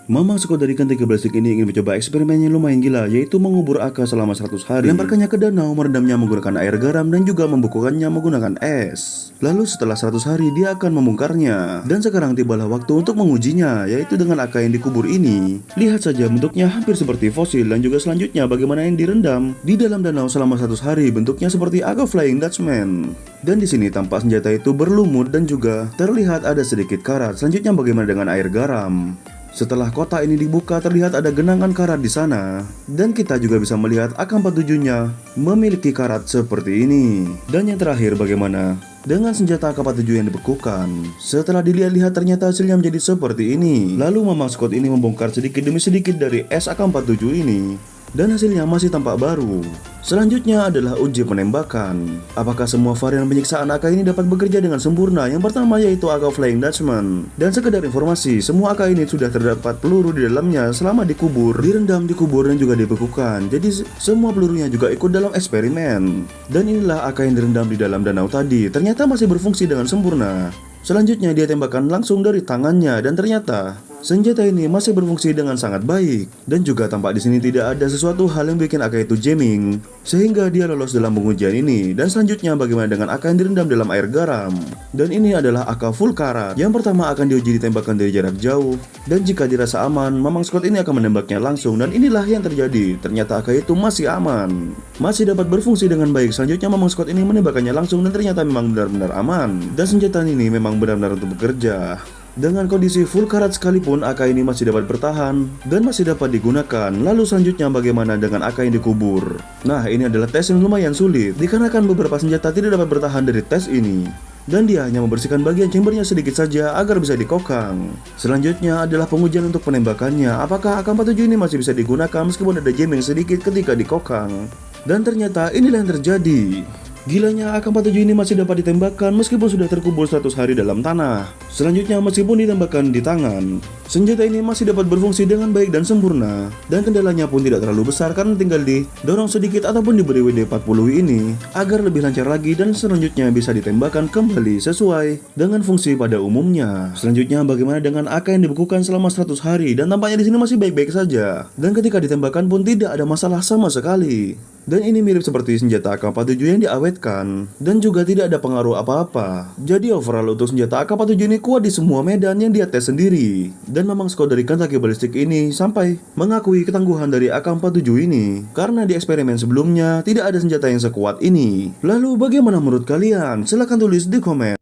Mamang Scott dari Kentucky Ballistic ini ingin mencoba eksperimen yang lumayan gila, yaitu mengubur AK selama 100 hari, lemparkannya ke danau, merendamnya menggunakan air garam, dan juga membukukannya menggunakan es. Lalu setelah 100 hari dia akan membongkarnya. Dan sekarang tibalah waktu untuk mengujinya, yaitu dengan AK yang dikubur ini. Lihat saja bentuknya hampir seperti fosil, dan juga selanjutnya bagaimana yang direndam di dalam danau selama 100 hari, bentuknya seperti AK Flying Dutchman. Dan di sini tampak senjata itu berlumut dan juga terlihat ada sedikit karat. Selanjutnya bagaimana dengan air garam? Setelah kotak ini dibuka, terlihat ada genangan karat di sana. Dan kita juga bisa melihat AK-47-nya memiliki karat seperti ini. Dan yang terakhir bagaimana dengan senjata AK-47 yang dibekukan? Setelah dilihat-lihat ternyata hasilnya menjadi seperti ini. Lalu Mamang Scott ini membongkar sedikit demi sedikit dari es AK-47 ini. Dan hasilnya masih tampak baru. Selanjutnya adalah uji penembakan. Apakah semua varian penyiksaan AK ini dapat bekerja dengan sempurna? Yang pertama yaitu AK Flying Dutchman. Dan sekedar informasi, semua AK ini sudah terdapat peluru di dalamnya selama dikubur, direndam, dikubur, dan juga dibekukan. Jadi semua pelurunya juga ikut dalam eksperimen. Dan inilah AK yang direndam di dalam danau tadi. Ternyata masih berfungsi dengan sempurna. Selanjutnya dia tembakan langsung dari tangannya, dan ternyata senjata ini masih berfungsi dengan sangat baik. Dan juga tampak di sini tidak ada sesuatu hal yang bikin AK itu jamming, sehingga dia lolos dalam pengujian ini. Dan selanjutnya bagaimana dengan AK yang direndam dalam air garam? Dan ini adalah AK full karat. Yang pertama akan diuji ditembakkan dari jarak jauh, dan jika dirasa aman, Mamang Scott ini akan menembaknya langsung. Dan inilah yang terjadi. Ternyata AK itu masih aman, masih dapat berfungsi dengan baik. Selanjutnya Mamang Scott ini menembakkannya langsung, dan ternyata memang benar-benar aman. Dan senjata ini memang benar-benar untuk bekerja. Dengan kondisi full karat sekalipun, AK ini masih dapat bertahan dan masih dapat digunakan. Lalu selanjutnya bagaimana dengan AK yang dikubur? Nah, ini adalah tes yang lumayan sulit, dikarenakan beberapa senjata tidak dapat bertahan dari tes ini. Dan dia hanya membersihkan bagian chambernya sedikit saja agar bisa dikokang. Selanjutnya adalah pengujian untuk penembakannya. Apakah AK-47 ini masih bisa digunakan meskipun ada jamming sedikit ketika dikokang? Dan ternyata inilah yang terjadi. Gilanya AK-47 ini masih dapat ditembakkan meskipun sudah terkubur 100 hari dalam tanah. Selanjutnya meskipun ditembakkan di tangan, senjata ini masih dapat berfungsi dengan baik dan sempurna. Dan kendalanya pun tidak terlalu besar karena tinggal didorong sedikit ataupun diberi WD-40 ini agar lebih lancar lagi, dan selanjutnya bisa ditembakkan kembali sesuai dengan fungsi pada umumnya. Selanjutnya bagaimana dengan AK yang dibekukan selama 100 hari? Dan tampaknya di sini masih baik-baik saja. Dan ketika ditembakkan pun tidak ada masalah sama sekali. Dan ini mirip seperti senjata AK-47 yang diawetkan, dan juga tidak ada pengaruh apa-apa. Jadi overall untuk senjata AK-47 ini kuat di semua medan yang dia tes sendiri. Dan memang Scott dari Kentucky Ballistic ini sampai mengakui ketangguhan dari AK-47 ini, karena di eksperimen sebelumnya tidak ada senjata yang sekuat ini. Lalu bagaimana menurut kalian? Silahkan tulis di komen.